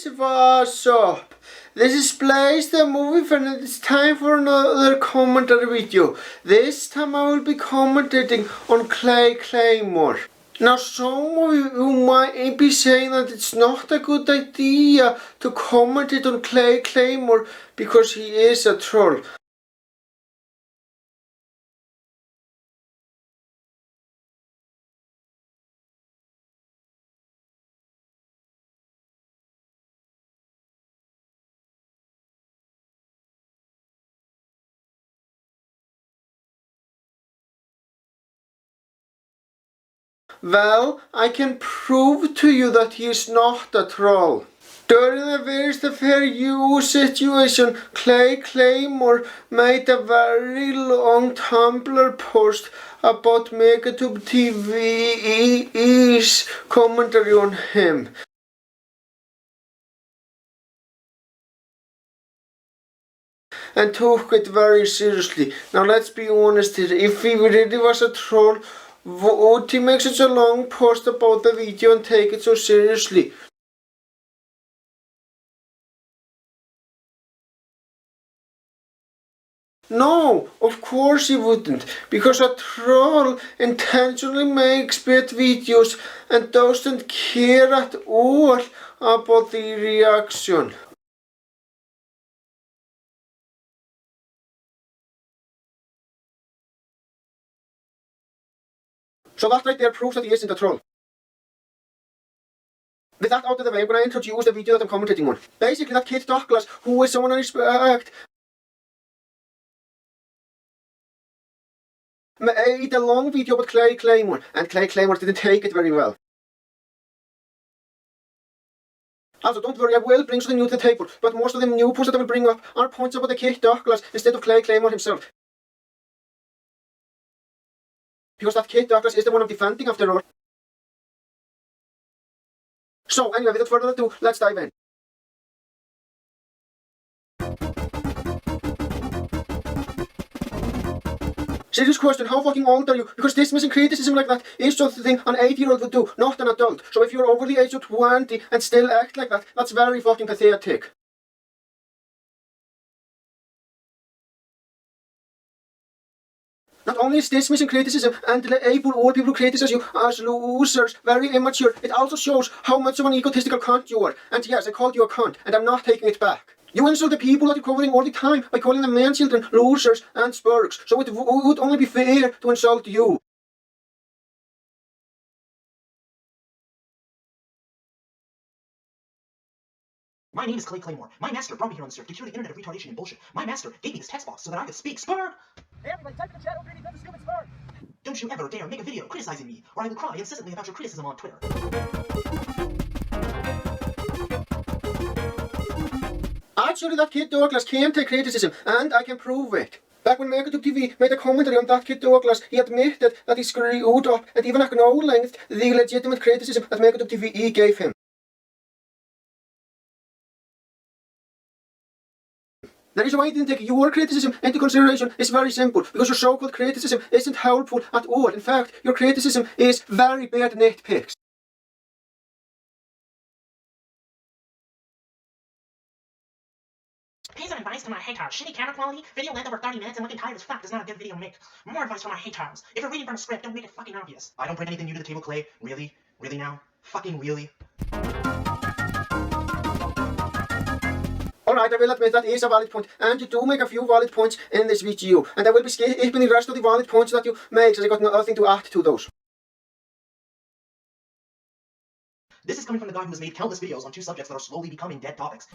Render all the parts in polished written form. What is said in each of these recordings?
guys, what's up? This is Blaze the movie fan and it's time for another commentary video. This time I will be commentating on Claymore. Now some of you might be saying that it's not a good idea to commentate on Claymore because he is a troll. Well, I can prove to you that he is not a troll. During the Where's the Fair You situation, Claymore made a very long Tumblr post about Megatube TV's commentary on him. And took it very seriously. Now let's be honest here, if he really was a troll, would he make such a long post about the video and take it so seriously? No, of course he wouldn't, because a troll intentionally makes bad videos and doesn't care at all about the reaction. So that right there proves that he isn't a troll. With that out of the way, I'm going to introduce the video that I'm commentating on. Basically, that kid Douglas, who is someone I respect, made a long video about Claymore, and Claymore didn't take it very well. Also, don't worry, I will bring something new to the table, but most of the new points that I will bring up are points about the kid Douglas instead of Claymore himself. Because that kid Douglas is the one I'm defending after all. So, anyway, without further ado, let's dive in. Serious question, how fucking old are you? Because dismissing criticism like that is something an 8-year-old would do, not an adult. So if you're over the age of 20 and still act like that, that's very fucking pathetic. Not only is dismissing criticism and label all people who criticize you as losers very immature, it also shows how much of an egotistical cunt you are. And yes, I called you a cunt, and I'm not taking it back. You insult the people that you're covering all the time by calling them men children, losers and spurks, so it would only be fair to insult you. My name is Claymore. My master brought me here on this earth to cure the internet of retardation and bullshit. My master gave me this text box so that I could speak Spur! Hey everybody, type in the chat, open the stupid Spur! Don't you ever dare make a video criticizing me, or I will cry incessantly about your criticism on Twitter. Actually, that kid Douglas can take criticism, and I can prove it. Back when Megatube TV made a commentary on that kid Douglas, he admitted that he screwed up and even acknowledged the legitimate criticism that Megatube TV gave him. The reason why he didn't take your criticism into consideration is very simple, because your so-called criticism isn't helpful at all. In fact, your criticism is very bad nitpicks. Piece of advice to my haters. Shitty camera quality, video length over 30 minutes, and looking tired as fuck is not a good video to make. More advice for my haters. If you're reading from a script, don't make it fucking obvious. I don't bring anything new to the table, Clay. Really? Really now? Fucking really? Alright, I will admit that is a valid point, and you do make a few valid points in this video, and I will be skipping the rest of the valid points that you make, as I got nothing to add to those. This is coming from the guy who has made countless videos on two subjects that are slowly becoming dead topics.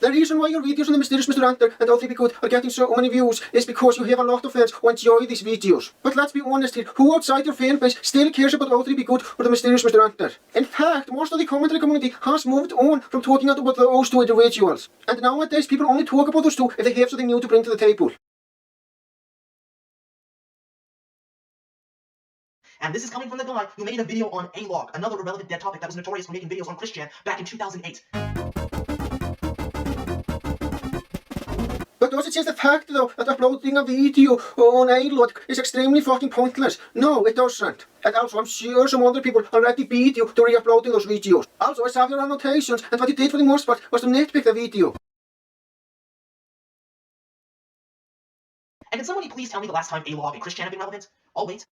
The reason why your videos on the Mysterious Mr. Enter and All 3 Be Good are getting so many views is because you have a lot of fans who enjoy these videos. But let's be honest here, who outside your fan base still cares about All 3 Be Good or the Mysterious Mr. Enter? In fact, most of the commentary community has moved on from talking about those two individuals. And nowadays people only talk about those two if they have something new to bring to the table. And this is coming from the guy who made a video on A-Log, another irrelevant dead topic that was notorious for making videos on Christian back in 2008. But does to change the fact though that uploading a video on iLoad is extremely fucking pointless. No, it doesn't. And also, I'm sure some other people already beat you to re-uploading those videos. Also, I saw your annotations, and what you did for the most part was to nitpick the video. And can somebody please tell me the last time A-Log and Christian have been relevant? I'll wait.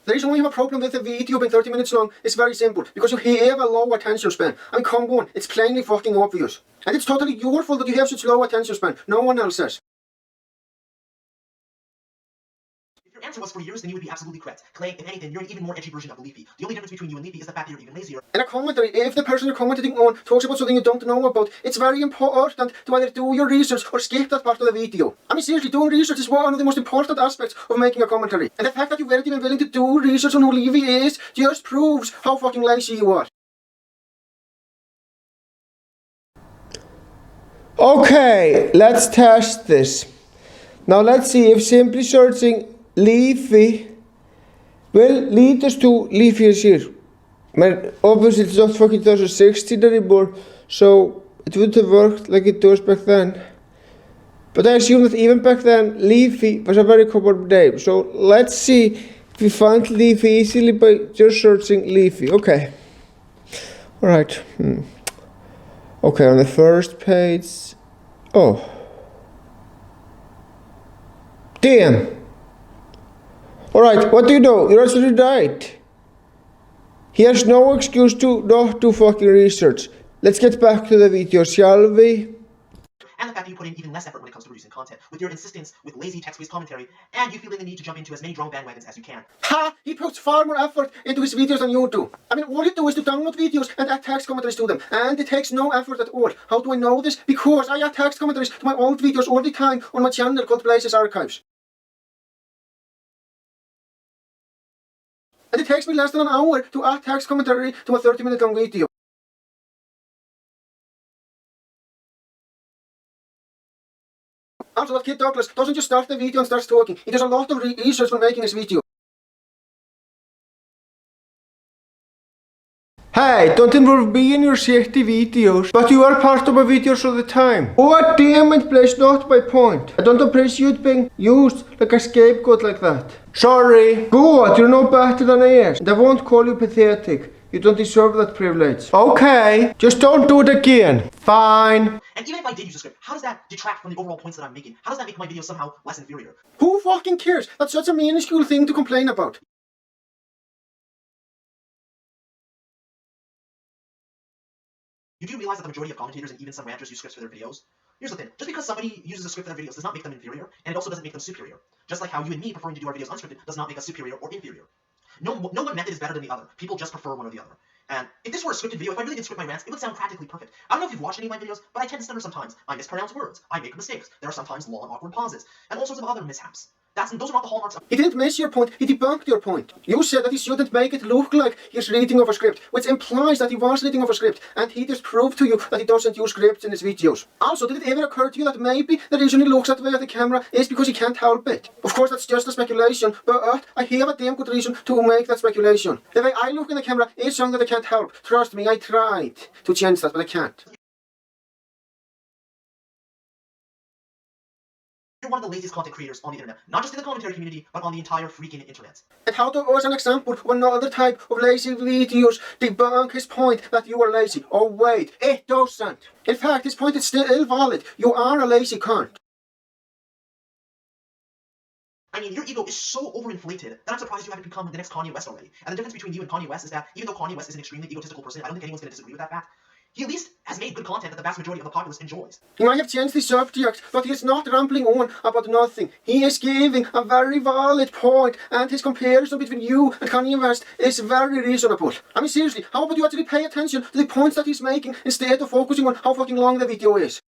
The reason why you have a problem with the video being 30 minutes long is very simple. Because you have a low attention span. I mean, come on, it's plainly fucking obvious. And it's totally your fault that you have such low attention span. No one else's. If your answer was for years, then you would be absolutely correct. Clay, if anything, you're an even more edgy version of the Leafy. The only difference between you and Leafy is the fact that you're even lazier. In a commentary, if the person you're commenting on talks about something you don't know about, it's very important to either do your research or skip that part of the video. I mean, seriously, doing research is one of the most important aspects of making a commentary. And the fact that you weren't even willing to do research on who Leafy is just proves how fucking lazy you are. Okay, let's test this. Now let's see if simply searching Leafy will lead us to Leafy is here. But obviously it's not fucking 2016 anymore, so it wouldn't have worked like it does back then. But I assume that even back then, Leafy was a very common name. So let's see if we find Leafy easily by just searching Leafy. Okay. Alright. Okay, on the first page. Oh. Damn. Alright, what do you know? You're absolutely right. He has no excuse to not do fucking research. Let's get back to the video, shall we? And the fact that you put in even less effort when it comes to producing content, with your insistence with lazy text-based commentary, and you feeling the need to jump into as many drone bandwagons as you can. Ha! He puts far more effort into his videos than you do. I mean, all you do is to download videos and add text commentaries to them. And it takes no effort at all. How do I know this? Because I add text commentaries to my old videos all the time on my channel called Places Archives. And it takes me less than an hour to add text commentary to a 30-minute long video. Also, that kid Douglas doesn't just start the video and starts talking. He does a lot of research when making his video. Hey, don't involve me in your shitty videos, but you are part of my videos all the time. Oh damn it, please, not my point. I don't appreciate being used like a scapegoat like that. Sorry. Good, you're no better than I am, and I won't call you pathetic. You don't deserve that privilege. Okay, just don't do it again. Fine. And even if I did use a script, how does that detract from the overall points that I'm making? How does that make my video somehow less inferior? Who fucking cares? That's such a minuscule thing to complain about. You do realize that the majority of commentators and even some ranters use scripts for their videos? Here's the thing, just because somebody uses a script for their videos does not make them inferior, and it also doesn't make them superior. Just like how you and me preferring to do our videos unscripted does not make us superior or inferior. No one method is better than the other. People just prefer one or the other. And if this were a scripted video, if I really did script my rants, it would sound practically perfect. I don't know if you've watched any of my videos, but I tend to stutter sometimes. I mispronounce words. I make mistakes. There are sometimes long, awkward pauses, and all sorts of other mishaps. Those are not the hallmarks of— He didn't miss your point, he debunked your point. You said that he shouldn't make it look like he's reading off a script, which implies that he was reading off a script, and he just proved to you that he doesn't use scripts in his videos. Also, did it ever occur to you that maybe the reason he looks that way at the camera is because he can't help it? Of course, that's just a speculation, but I have a damn good reason to make that speculation. The way I look in the camera is something that I can't help. Trust me, I tried to change that, but I can't. You're one of the laziest content creators on the internet, not just in the commentary community, but on the entire freaking internet. And how does an example of another type of lazy videos debunk his point that you are lazy? Oh wait, it doesn't. In fact, his point is still valid. You are a lazy cunt. I mean, your ego is so overinflated that I'm surprised you haven't become the next Kanye West already. And the difference between you and Kanye West is that even though Kanye West is an extremely egotistical person, I don't think anyone's going to disagree with that fact. He at least has made good content that the vast majority of the populace enjoys. He might have changed the subject, but he is not rambling on about nothing. He is giving a very valid point, and his comparison between you and Kanye West is very reasonable. I mean, seriously, how about you actually pay attention to the points that he's making instead of focusing on how fucking long the video is?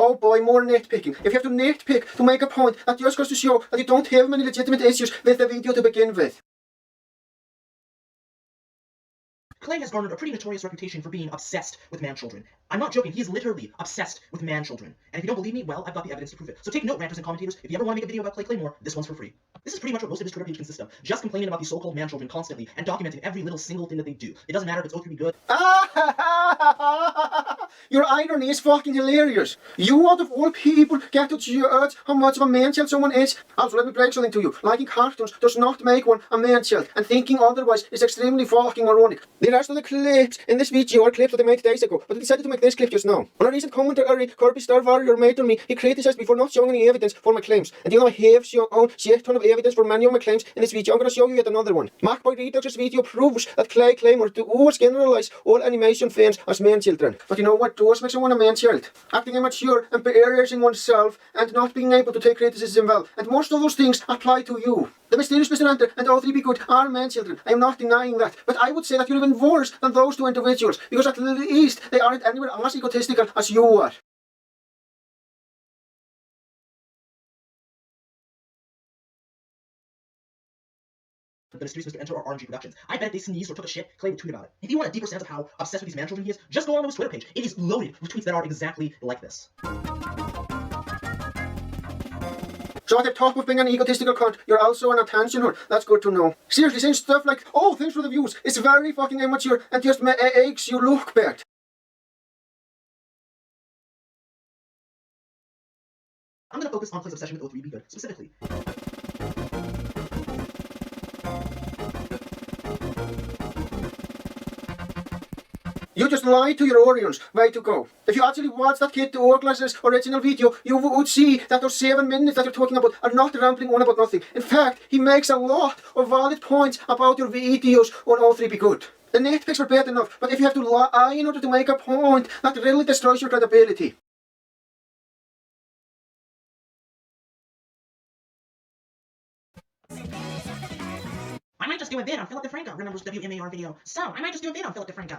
Oh boy, more nitpicking. If you have to nitpick to make a point, that just goes to show that you don't have many legitimate issues with the video to begin with. Clay has garnered a pretty notorious reputation for being obsessed with man-children. I'm not joking, he is literally obsessed with man-children. And if you don't believe me, well, I've got the evidence to prove it. So take note, ranters and commentators, if you ever want to make a video about Claymore, this one's for free. This is pretty much what most of his Twitter page consists of. Just complaining about these so-called man-children constantly, and documenting every little single thing that they do. It doesn't matter if it's O3B good. Your irony is fucking hilarious. You, out of all people, get to judge how much of a man-child someone is. Also, let me break something to you. Liking cartoons does not make one a man-child, and thinking otherwise is extremely fucking moronic. The rest of the clips in this video are clips that I made days ago, but I decided to make this clip just now. On a recent commentary Kirby Star Warrior made on me, he criticized me for not showing any evidence for my claims. And you know I have shown shit ton of evidence for many of my claims in this video. I'm gonna show you yet another one. MacBoy Redux's video proves that Claymore does generalize all animation fans as man-children. But you know what does make someone a man-child? Acting immature, embarrassing oneself, and not being able to take criticism well. And most of those things apply to you. The Mysterious Mr. Enter and O3B Good are man-children. I am not denying that. But I would say that you're even worse than those two individuals, because at least they aren't anywhere as egotistical as you are. The Mysterious Mr. Enter or RNG Productions. I bet if they sneezed or took a shit, Clay would tweet about it. If you want a deeper sense of how obsessed with these man-children he is, just go onto his Twitter page. It is loaded with tweets that are exactly like this. So at the top of being an egotistical cunt, you're also an attention whore. That's good to know. Seriously, saying stuff like, oh, thanks for the views, it's very fucking immature and just makes you look bad. I'm gonna focus on Clay's obsession with O3B Good, specifically. You just lied to your audience. Way to go. If you actually watched that Kid Douglas's original video, you would see that those 7 minutes that you're talking about are not rambling on about nothing. In fact, he makes a lot of valid points about your videos on O3B Good. The nitpicks were bad enough, but if you have to lie in order to make a point, that really destroys your credibility. I might just do a vid on Philip DeFranco, remembers WMAR video. So, I might just do a vid on Philip DeFranco.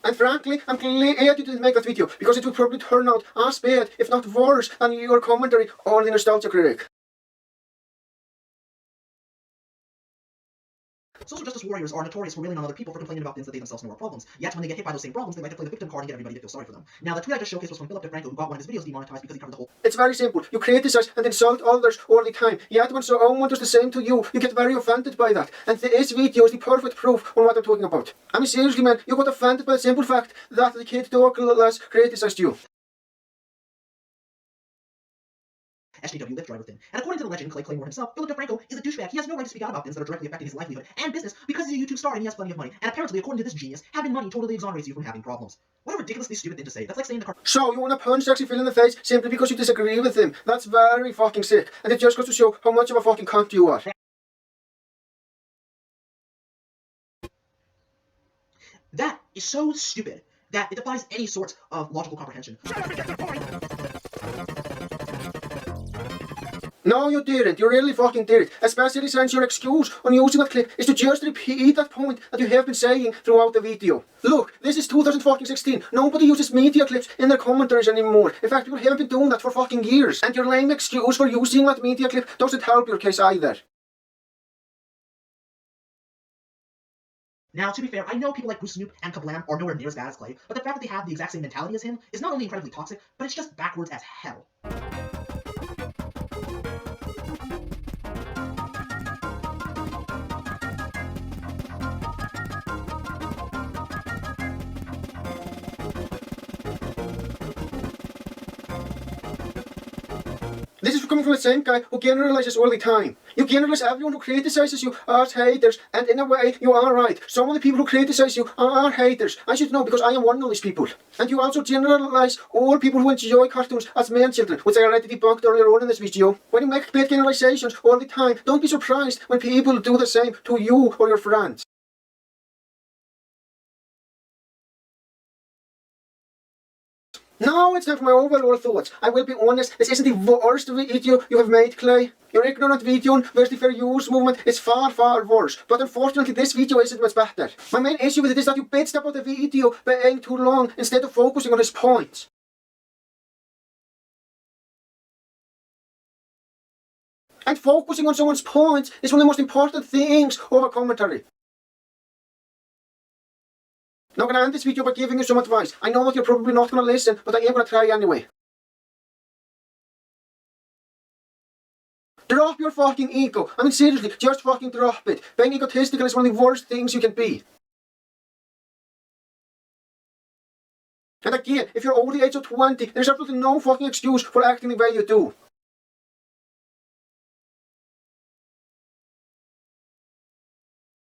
And frankly, I'm glad you didn't make that video, because it would probably turn out as bad, if not worse, than your commentary on the Nostalgia Critic. Social justice warriors are notorious for railing on other people for complaining about things that they themselves know are problems. Yet when they get hit by those same problems, they like to play the victim card and get everybody to feel sorry for them. Now, the tweet I just showcased was from Philip DeFranco, who got one of his videos demonetized because he covered the whole. It's very simple. You criticize and insult others all the time. Yet when someone does the same to you, you get very offended by that. And this video is the perfect proof on what I'm talking about. I mean, seriously, man, you got offended by the simple fact that the Kid Douglas criticized you. SJW lift driver thing. And according to the legend, Claymore himself, Philip DeFranco is a douchebag. He has no right to speak out about things that are directly affecting his livelihood and business because he's a YouTube star and he has plenty of money. And apparently, according to this genius, having money totally exonerates you from having problems. What a ridiculously stupid thing to say. That's like saying the car. So, you want to punch Sexy Phil in the face simply because you disagree with him? That's very fucking sick. And it just goes to show how much of a fucking cunt you are. That is so stupid that it defies any sort of logical comprehension. No, you didn't. You really fucking did. Especially since your excuse on using that clip is to just repeat that point that you have been saying throughout the video. Look, this is 2016. Nobody uses media clips in their commentaries anymore. In fact, people have been doing that for fucking years. And your lame excuse for using that media clip doesn't help your case either. Now, to be fair, I know people like Bruce Snoop and Kablam are nowhere near as bad as Clay, but the fact that they have the exact same mentality as him is not only incredibly toxic, but it's just backwards as hell. This is coming from the same guy who generalizes all the time. You generalize everyone who criticizes you as haters, and in a way, you are right. Some of the people who criticize you are haters. I should know because I am one of these people. And you also generalize all people who enjoy cartoons as man-children, which I already debunked earlier on in this video. When you make bad generalizations all the time, don't be surprised when people do the same to you or your friends. No, it's not my overall thoughts. I will be honest, this isn't the worst video you have made, Clay. Your ignorant video versus the fair use movement is far, far worse. But unfortunately, this video isn't much better. My main issue with it is that you bitched about the video being too long instead of focusing on his points. And focusing on someone's points is one of the most important things over commentary. Now I'm going to end this video by giving you some advice. I know that you're probably not going to listen, but I am going to try anyway. Drop your fucking ego. I mean seriously, just fucking drop it. Being egotistical is one of the worst things you can be. And again, if you're over the age of 20, there's absolutely no fucking excuse for acting the way you do.